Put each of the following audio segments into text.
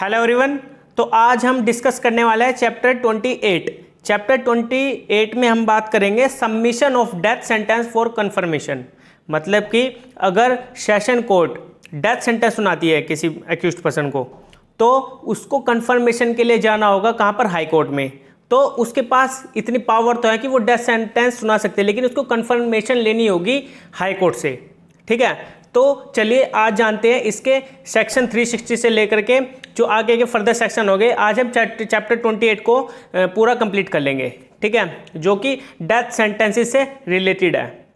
Hello everyone. तो आज हम डिस्कस करने वाले हैं चैप्टर 28। चैप्टर 28 में हम बात करेंगे submission of death sentence for confirmation. मतलब कि अगर सेशन कोर्ट डेथ सेंटेंस सुनाती है किसी एक्यूज्ड पर्सन को, तो उसको कंफर्मेशन के लिए जाना होगा कहाँ पर, हाई कोर्ट में। तो उसके पास इतनी पावर तो है कि वो डेथ सेंटेंस सुना सकते हैं, लेकिन उसको कंफर्मेशन लेनी होगी हाई कोर्ट से। ठीक है, तो चलिए आज जानते हैं इसके सेक्शन 360 से लेकर के जो आगे के फर्दर सेक्शन हो गए। आज हम चैप्टर 28 को पूरा कंप्लीट कर लेंगे। ठीक है, जो कि डेथ सेंटेंसेस से रिलेटेड है।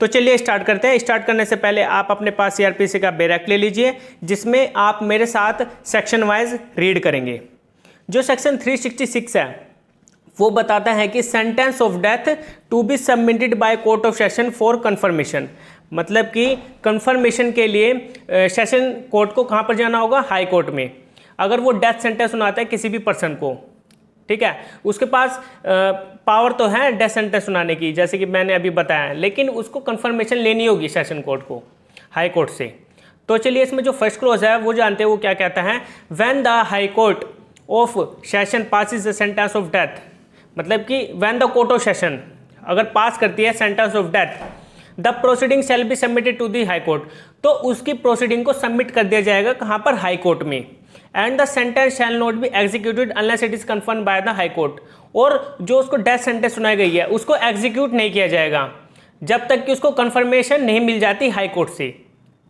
तो चलिए स्टार्ट करते हैं। स्टार्ट करने से पहले आप अपने पास सीआरपीसी का बैरक ले लीजिए, जिसमें आप मेरे साथ सेक्शन वाइज रीड करेंगे। जो सेक्शन 366 है वो बताता है कि sentence of death to be submitted by court of session for confirmation. मतलब कि कंफर्मेशन के लिए सेशन कोर्ट को कहाँ पर जाना होगा, हाई कोर्ट में। अगर वो डेथ सेंटेंस सुनाता है किसी भी पर्सन को, ठीक है, उसके पास पावर तो है डेथ सेंटेंस सुनाने की, जैसे कि मैंने अभी बताया, लेकिन उसको कंफर्मेशन लेनी होगी सेशन कोर्ट को, हाई कोर्ट से। तो चलिए इसमें जो फर्स्ट क्लॉज है वो जानते हैं वो क्या कहता है। When the high court of session passes the sentence of death, मतलब कि when the court of session अगर पास करती है sentence of death, the proceeding shall be submitted to the high court. तो उसकी प्रोसीडिंग को सबमिट कर दिया जाएगा कहाँ पर, हाई कोर्ट में। And the sentence shall not be executed unless it is confirm by the high court. और जो उसको डेथ सेंटेंस सुनाई गई है उसको एग्जीक्यूट नहीं किया जाएगा जब तक कि उसको कन्फर्मेशन नहीं मिल जाती हाई कोर्ट से।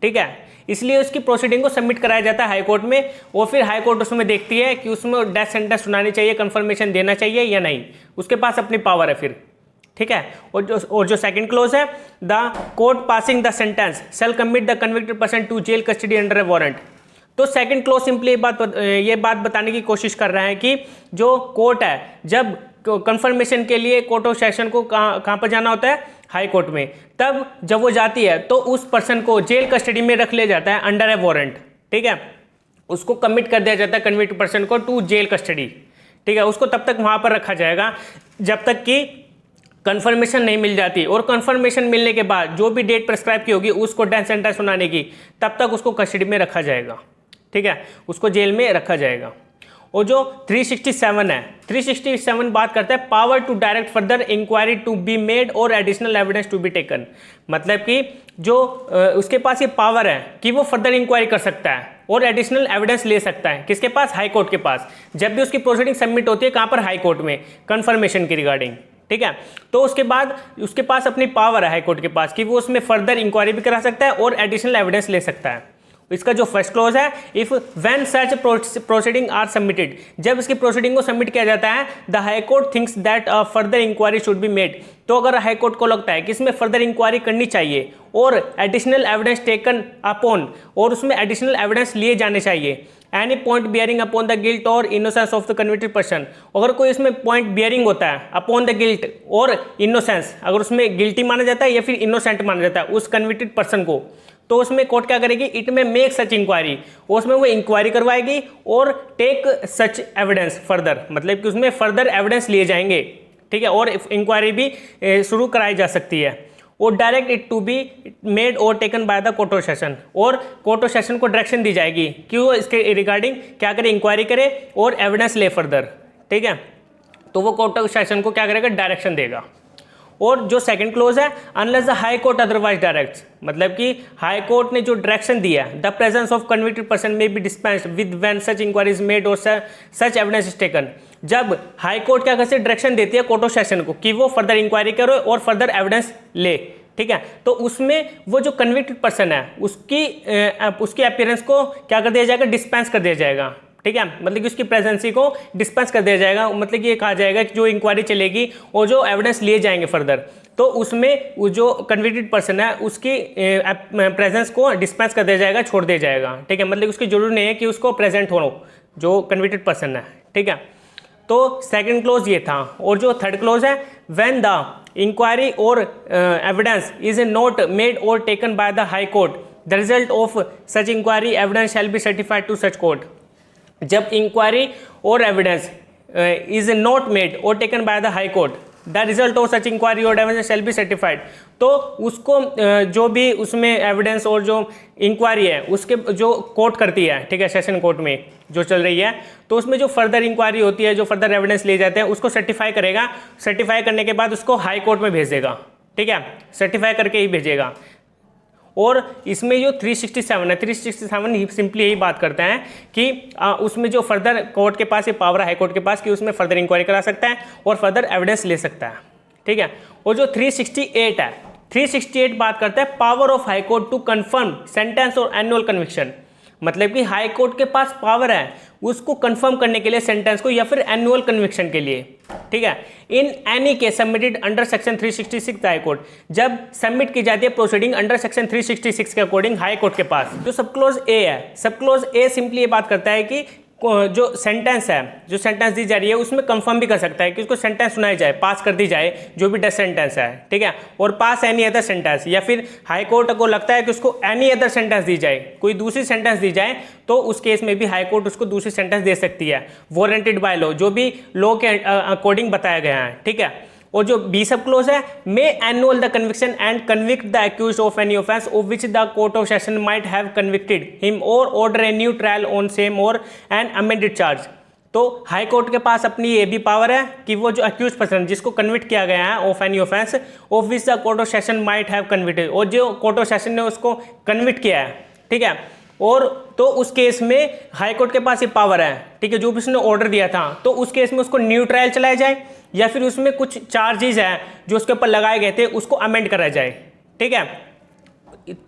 ठीक है, इसलिए उसकी प्रोसीडिंग को सबमिट कराया जाता है हाई कोर्ट में, और फिर हाई कोर्ट उसमें देखती है कि उसमें डेथ सेंटेंस सुनानी चाहिए, कन्फर्मेशन देना चाहिए या नहीं। उसके पास अपनी पावर है फिर। ठीक है, और जो सेकंड क्लोज है, the court passing the sentence shall commit the convicted person to jail custody under a warrant. तो सेकंड क्लोज सिंपली ये बात बताने की कोशिश कर रहा है कि जो कोर्ट है, जब कंफर्मेशन के लिए कोर्ट ऑफ सेशन को कहाँ पर जाना होता है, हाई कोर्ट में, तब जब वो जाती है तो उस पर्सन को जेल कस्टडी में रख लिया जाता है अंडर ए वारंट। ठीक है, उसको कमिट कर दिया जाता है कन्विक्टेड पर्सन को टू जेल कस्टडी। ठीक है, उसको तब तक वहाँ पर रखा जाएगा जब तक कि कंफर्मेशन नहीं मिल जाती, और कंफर्मेशन मिलने के बाद जो भी डेट प्रेस्क्राइब की होगी उसको डेथ सेंटेंस सुनाने की, तब तक उसको कस्टडी में रखा जाएगा। ठीक है, उसको जेल में रखा जाएगा। और जो 367 है, 367 बात करता है power to direct further inquiry to be made और additional evidence to be taken. मतलब कि जो उसके पास ये पावर है कि वो फर्दर इंक्वायरी कर सकता है और एडिशनल एविडेंस ले सकता है। किसके पास, हाई कोर्ट के पास, जब भी उसकी प्रोसीडिंग सबमिट होती है कहाँ पर, हाई कोर्ट में, कंफर्मेशन की रिगार्डिंग। ठीक है, तो उसके बाद उसके पास अपनी पावर है हाई कोर्ट के पास कि वो उसमें फर्दर इंक्वायरी भी करा सकता है और एडिशनल एविडेंस ले सकता है। इसका जो फर्स्ट क्लॉज है, if when such proceeding are submitted, जब इसकी प्रोसीडिंग को सबमिट किया जाता है, the high court thinks that a further inquiry should be made. तो अगर हाई कोर्ट को लगता है कि इसमें फर्दर इंक्वायरी करनी चाहिए और एडिशनल एविडेंस टेकन अपॉन, और उसमें एडिशनल एविडेंस लिए जाने चाहिए, any point bearing upon the guilt और innocence of the convicted person. अगर कोई इसमें पॉइंट बियरिंग होता है अपॉन द गिल्ट और इनोसेंस, अगर उसमें गिल्टी माना जाता है या फिर इनोसेंट माना जाता है उस कन्विक्टेड पर्सन को, तो उसमें कोर्ट क्या करेगी, इट में मेक सच इंक्वायरी, उसमें वो इंक्वायरी करवाएगी और टेक सच एविडेंस फर्दर, मतलब कि उसमें फर्दर एविडेंस लिए जाएंगे। ठीक है, और इंक्वायरी भी शुरू कराई जा सकती है। और direct it to be made और taken by the court of session, और कोर्ट ऑफ सेशन को डायरेक्शन दी जाएगी कि वो इसके रिगार्डिंग क्या करे, इंक्वायरी करे और एविडेंस ले फर्दर। ठीक है, तो वो कोर्ट ऑफ सेशन को क्या करेगा, डायरेक्शन देगा। और जो सेकंड क्लोज है, unless the high court otherwise directs, मतलब कि हाई कोर्ट ने जो डायरेक्शन दिया, the presence of convicted person may be dispensed with when such inquiry is made और सच एविडेंस इज टेकन। जब हाई कोर्ट क्या करती है, डायरेक्शन देती है कोर्ट ऑफ सेशन को कि वो फर्दर इंक्वायरी करे और फर्दर एविडेंस ले। ठीक है, तो उसमें वो जो कन्विक्टेड पर्सन है उसकी अपीयरेंस को क्या कर दिया जाएगा, डिस्पेंस कर दिया जाएगा। ठीक है, मतलब कि उसकी प्रेजेंसी को डिस्पेंस कर दिया जाएगा, मतलब कि ये कहा जाएगा कि जो इंक्वायरी चलेगी और जो एविडेंस लिए जाएंगे फर्दर, तो उसमें वो जो कन्विक्टेड पर्सन है उसकी प्रेजेंस को डिस्पेंस कर दिया जाएगा, छोड़ दिया जाएगा। ठीक है, मतलब उसकी जरूरी नहीं है कि उसको प्रेजेंट हो जो कन्विक्टेड पर्सन है। ठीक है, तो सेकंड क्लोज ये था। और जो थर्ड क्लोज है, व्हेन द इंक्वायरी और एविडेंस इज नॉट मेड और taken by the high court, the result of such inquiry evidence shall be certified to such court. जब इंक्वायरी और एविडेंस इज नॉट मेड और taken by the high court, the result of such inquiry और divergence shall be certified. तो उसको जो भी उसमें evidence और जो इंक्वायरी है उसके जो कोर्ट करती है, ठीक है, सेशन कोर्ट में जो चल रही है, तो उसमें जो फर्दर इंक्वायरी होती है, जो फर्दर एविडेंस ले जाते हैं, उसको सर्टिफाई करेगा। सर्टिफाई करने के बाद उसको हाई कोर्ट में भेज देगा, ठीक है, सर्टिफाई करके ही भेजेगा। और इसमें जो 367 है, 367 सिंपली यही बात करते हैं कि उसमें जो फर्दर कोर्ट के पास ये पावर है, हाई कोर्ट के पास, कि उसमें फर्दर इंक्वायरी करा सकता है और फर्दर एविडेंस ले सकता है, ठीक है। और जो 368 है, 368 बात करता है power of high court to confirm sentence और एनुअल कन्विक्शन। मतलब कि हाई कोर्ट के पास पावर है उसको कंफर्म करने के लिए सेंटेंस को या फिर एनुअल कन्विक्शन के लिए, ठीक है। In any case submitted under section 366 high court, जब सबमिट की जाती है प्रोसीडिंग अंडर सेक्शन 366 के अकॉर्डिंग हाई कोर्ट के पास। जो सब क्लोज ए है, सब क्लोज ए सिंपली ये बात करता है कि जो सेंटेंस है, जो सेंटेंस दी जा रही है उसमें कंफर्म भी कर सकता है कि उसको सेंटेंस सुनाई जाए, पास कर दी जाए, जो भी डेथ सेंटेंस है, ठीक है, और पास एनी अदर सेंटेंस, या फिर हाई कोर्ट को लगता है कि उसको एनी अदर सेंटेंस दी जाए, कोई दूसरी सेंटेंस दी जाए, तो उस केस में भी हाई कोर्ट उसको दूसरी सेंटेंस दे सकती है, वारंटेड बाय लॉ, जो भी लॉ के अकॉर्डिंग बताया गया है, ठीक है। और जो बी सब क्लोज है, may annul the conviction and convict the accused of any offence of which the court of session might have convicted him और order a new trial on same और एन अमेंडेड चार्ज। तो high court के पास अपनी ये भी power है कि वो जो अक्यूज पर्सन जिसको कन्विक्ट किया गया है of any offence of which the court of session might have convicted, और जो कोर्ट ऑफ सेशन ने उसको कन्विक्ट किया है, ठीक है, और तो उस केस में हाई कोर्ट के पास ये पावर है, ठीक है, जो भी उसने ऑर्डर दिया था, तो उस केस में उसको न्यू ट्रायल चलाया जाए या फिर उसमें कुछ चार्जेस हैं जो उसके ऊपर लगाए गए थे उसको अमेंड कराया जाए, ठीक है।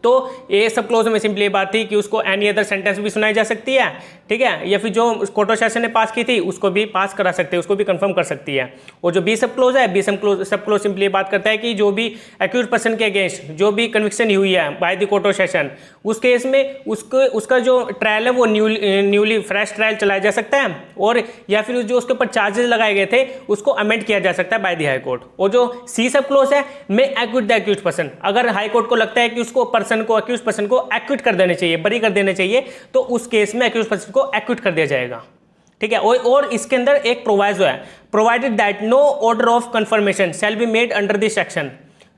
तो ये सब क्लोज में सिंपली बात थी कि उसको एनी अदर सेंटेंस भी सुनाई जा सकती है, ठीक है, या फिर जो कोर्ट ऑफ सेशन ने पास की थी उसको भी पास करा सकते हैं, उसको भी कंफर्म कर सकती है। और जो बी सब क्लोज है, बी सब क्लोज सिंपली बात करता है कि जो भी एक्यूज पर्सन के अगेंस्ट जो भी कन्विक्शन हुई है bye the court of session, उस केस में उसका जो ट्रायल है वो न्यूली फ्रेश ट्रायल चलाया जा सकता है, और या फिर जो उसके ऊपर चार्जेस लगाए गए थे उसको अमेंड किया जा सकता है बाय द हाई कोर्ट। और जो सी सब क्लोज है, मे एक्विट द एक्यूज पर्सन, अगर हाई कोर्ट को लगता है कि उसको एक्यूज पर्सन को एक्विट कर देने चाहिए, बरी कर देने चाहिए, तो उस केस में एक्यूज पर्सन को एक्विट कर दिया जाएगा, ठीक है। और इसके अंदर एक प्रोवाइजो है, provided that no order of confirmation shall be made under this section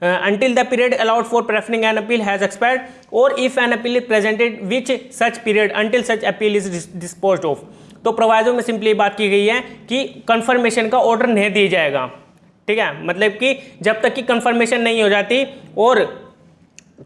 until the period allowed for preferring an appeal has expired or if an appeal is presented which such period until such appeal is disposed of। तो proviso में simply बात की गई है कि confirmation का order नहीं दिया जाएगा, ठीक है, मतलब कि जब तक कि कंफर्मेशन नहीं हो जाती और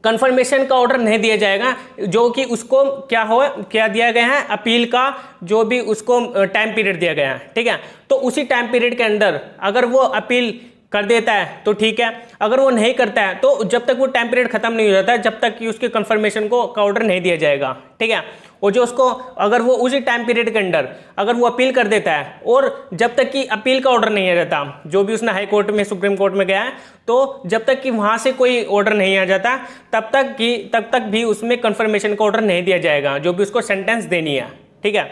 कंफर्मेशन का ऑर्डर नहीं दिया जाएगा, जो कि उसको क्या दिया गया है, अपील का जो भी उसको टाइम पीरियड दिया गया है, ठीक है। तो उसी टाइम पीरियड के अंदर अगर वो अपील कर देता है तो ठीक है, अगर वो नहीं करता है तो जब तक वो टाइम पीरियड खत्म नहीं हो जाता जब तक कि उसके कंफर्मेशन का ऑर्डर नहीं दिया जाएगा, ठीक है। और जो उसको अगर वो उसी टाइम पीरियड के अंदर अगर वो अपील कर देता है और जब तक कि अपील का ऑर्डर नहीं आ जाता, जो भी उसने हाई कोर्ट में सुप्रीम कोर्ट में गया है, तो जब तक कि वहाँ से कोई ऑर्डर नहीं आ जाता तब तक भी उसमें कंफर्मेशन का ऑर्डर नहीं दिया जाएगा, जो भी उसको सेंटेंस देनी है, ठीक है।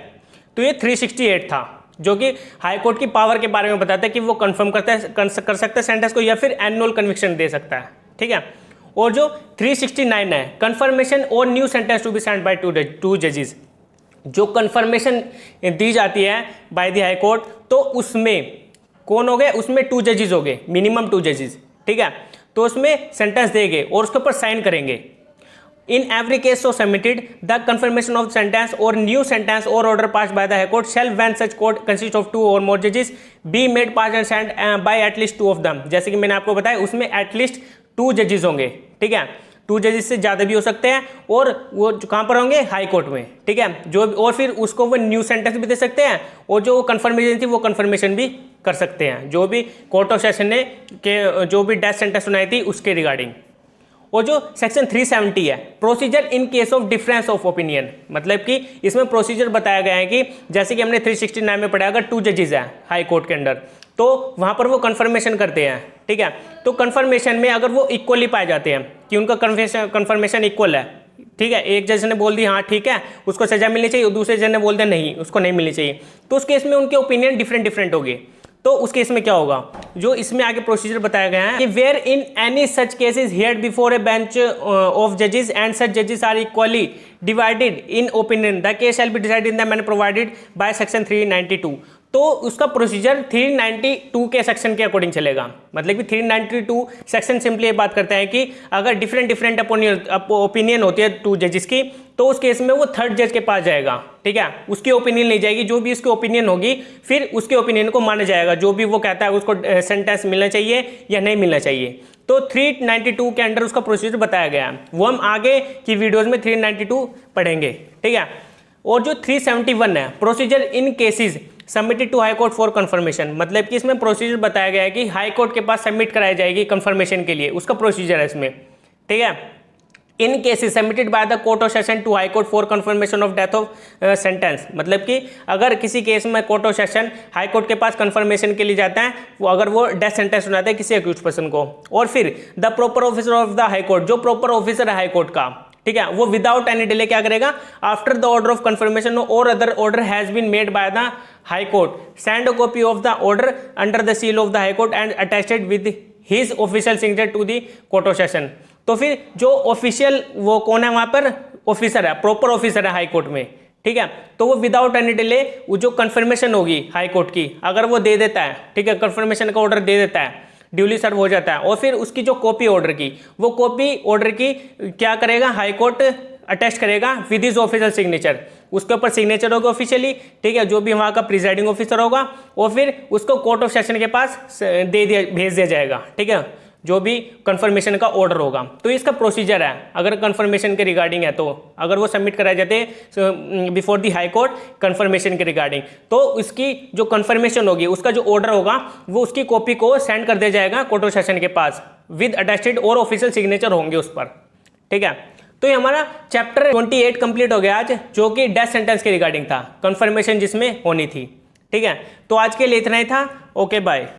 तो ये 368 था जो कि हाई कोर्ट की पावर के बारे में बताता है कि वो कंफर्म कर सकता है सेंटेंस को या फिर एनुअल कन्विक्शन दे सकता है, ठीक है। और जो 369 है, कंफर्मेशन और new sentence to be send by two जजेस, जो कंफर्मेशन दी जाती है बाय द हाई कोर्ट, तो उसमें कौन हो गए, उसमें 2 जजेस हो गए, मिनिमम 2 जजेस, ठीक है। तो उसमें सेंटेंस देंगे और उसके ऊपर साइन करेंगे। In every case so submitted, the confirmation of sentence or new sentence or order passed by the High Court shall, when such court consists of 2 or more judges, be made passed and signed by at least 2 of them। जैसे कि मैंने आपको बताया उसमें at least 2 जजेस होंगे, ठीक है, 2 जजेस से ज़्यादा भी हो सकते हैं, और वो कहाँ पर होंगे, हाई कोर्ट में, ठीक है। जो और फिर उसको वो न्यू सेंटेंस भी दे सकते हैं और जो कंफर्मेशन थी वो कंफर्मेशन भी कर सकते हैं, जो भी कोर्ट ऑफ सेशन ने के जो भी डेथ सेंटेंस सुनाई थी उसके रिगार्डिंग। और जो सेक्शन 370 है, procedure in case of difference of opinion, मतलब कि इसमें प्रोसीजर बताया गया है कि जैसे कि हमने 369 में पढ़ा, अगर 2 जजेस हैं हाई कोर्ट के अंदर तो वहाँ पर वो कन्फर्मेशन करते हैं, ठीक है। तो कन्फर्मेशन में अगर वो इक्वली पाए जाते हैं कि उनका कन्फर्मेशन इक्वल है, ठीक है, एक जज ने बोल दी हाँ ठीक है उसको सजा मिलनी चाहिए, दूसरे जज ने बोल दिया नहीं उसको नहीं मिलनी चाहिए, तो उस केस में उनके ओपिनियन डिफरेंट होंगे। तो उस केस में क्या होगा, जो इसमें आगे प्रोसीजर बताया गया है कि where in any such cases heard before A bench of जजेस एंड सच जजेस are equally divided in opinion the case shall be decided in the manner provided by section 392। तो उसका प्रोसीजर 392 के सेक्शन के अकॉर्डिंग चलेगा। मतलब कि 392 section simply ये बात करता है कि अगर डिफरेंट ओपिनियन होती है 2 जजेस की, तो उस केस में वो 3rd जज के पास जाएगा, ठीक है। उसकी ओपिनियन ली जाएगी, जो भी उसकी ओपिनियन होगी फिर उसके ओपिनियन को माना जाएगा, जो भी वो कहता है उसको सेंटेंस मिलना चाहिए या नहीं मिलना चाहिए। तो 392 के अंडर उसका प्रोसीजर बताया गया है, वो हम आगे की वीडियोज में 392 पढ़ेंगे, ठीक है। और जो 371 है, procedure in cases submitted to high court for confirmation, मतलब कि इसमें प्रोसीजर बताया गया है कि हाई कोर्ट के पास सबमिट कराई जाएगी कंफर्मेशन के लिए, उसका प्रोसीजर है इसमें, ठीक है। In cases submitted by the court of session to high court for confirmation of death of sentence, मतलब कि अगर किसी केस में court of session high court के पास कंफर्मेशन के लिए जाता है, वो अगर वो डेथ सेंटेंस सुनाते हैं किसी अक्यूज्ड पर्सन को, और फिर the proper officer of the high court, जो प्रॉपर ऑफिसर है हाई कोर्ट का, ठीक है, वो विदाउट एनी डिले क्या करेगा, after the order of confirmation और other order has been made by the high court send a copy of the order under the seal of the high court and attached with his official signature to the court of session. तो फिर जो official वो कौन है वहां पर, officer है, proper officer है हाई कोर्ट में, ठीक है। तो वो विदाउट एनी डिले वो जो कंफर्मेशन होगी हाई कोर्ट की, अगर वो दे देता है, ठीक है, कंफर्मेशन का ऑर्डर दे देता है, ड्यूली सर्व हो जाता है, और फिर उसकी जो कॉपी ऑर्डर की, वो कॉपी ऑर्डर की क्या करेगा, हाई कोर्ट अटैच करेगा विद हिज ऑफिशियल सिग्नेचर, उसके ऊपर सिग्नेचर होगा ऑफिशियली, ठीक है, जो भी वहाँ का प्रिजाइडिंग ऑफिसर होगा, और फिर उसको कोर्ट ऑफ सेशन के पास भेज दिया जाएगा, ठीक है, जो भी कंफर्मेशन का ऑर्डर होगा। तो इसका प्रोसीजर है, अगर कंफर्मेशन के रिगार्डिंग है, तो अगर वो सबमिट कराए जाते हैं before the high court confirmation के रिगार्डिंग, तो उसकी जो कंफर्मेशन होगी, उसका जो ऑर्डर होगा, वो उसकी कॉपी को सेंड कर दिया जाएगा कोर्ट ऑफ सेशन के पास विद अटैच्ड और ऑफिशियल सिग्नेचर होंगे उस पर, ठीक है। तो ये हमारा चैप्टर 28 कंप्लीट हो गया आज, जो कि डेथ सेंटेंस के रिगार्डिंग था, कंफर्मेशन जिसमें होनी थी, ठीक है। तो आज के लिए इतना ही था, ओके बाय।